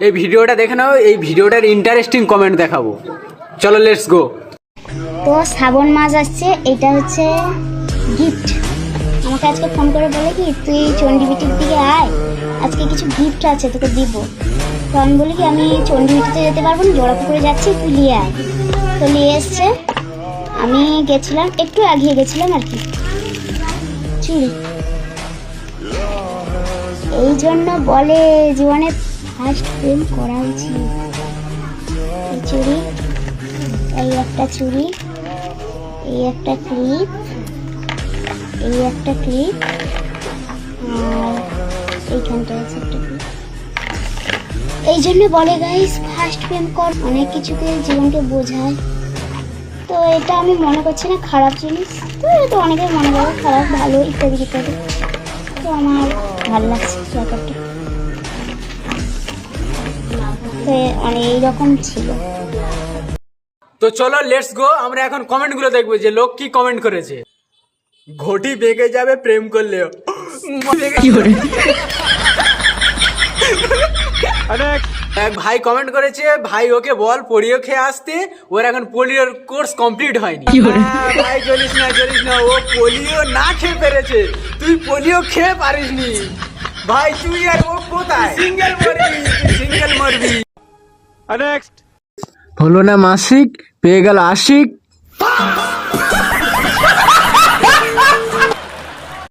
এই ভিডিওটা দেখে নাও, এই ভিডিওটার ইন্টারেস্টিং কমেন্ট দেখাবো। চলো লেটস গো। তো শ্রাবণ মাস আসছে, এটা হচ্ছে গিফট। আমাকে আজকে ফোন করে বলে কি তুই চণ্ডীবিটির দিকে আয়, আজকে কিছু গিফট আছে তোকে দিব। তো আমি বলি কি আমি চণ্ডীবিটিতে যেতে পারবো না, জোড়াপুকুরে যাচ্ছি, তুই নিয়ে আয়। তো নিয়ে এসছে, আমি গেছিলাম, একটু এগিয়ে গেছিলাম আর কি। চুড়ি, এই জন্য বলে জীবনে ফার্স্ট প্রেম করা উচিত। এই চুড়ি, এই একটা চুড়ি, এই একটা ক্লিপ, এই একটা ক্লিপ, আর এইখানটা আছে একটা ক্লিপ। এই জন্য বলে গাইস ফার্স্ট প্রেম কর, অনেক কিছুকে জীবনকে বোঝায়। তো এটা আমি মনে করছি না খারাপ জিনিস, তো এটা অনেকে মনে করে খারাপ ভালো ইত্যাদি ইত্যাদি। তো আমার ভালো লাগছে ব্যাপারটা, তো অনেক এইরকম ছিল। তো চলো লেটস গো, আমরা এখন কমেন্ট গুলো দেখবো যে লোক কি কমেন্ট করেছে। ঘটি বেঁকে যাবে প্রেম করলেও। এক ভাই কমেন্ট করেছে, ভাই ওকে বল পোলিও খেয়ে আসতে, ওর এখন পোলিওর কোর্স কমপ্লিট হয়নি। ভাই চলিস না, ও পোলিও না খেয়ে পেরেছে, তুই পোলিও খেয়ে পারিসনি। ভাই তুই আর ও কোথায়, সিঙ্গেল মরবি। হলো না মাসিক, পেয়ে গেল আশিক।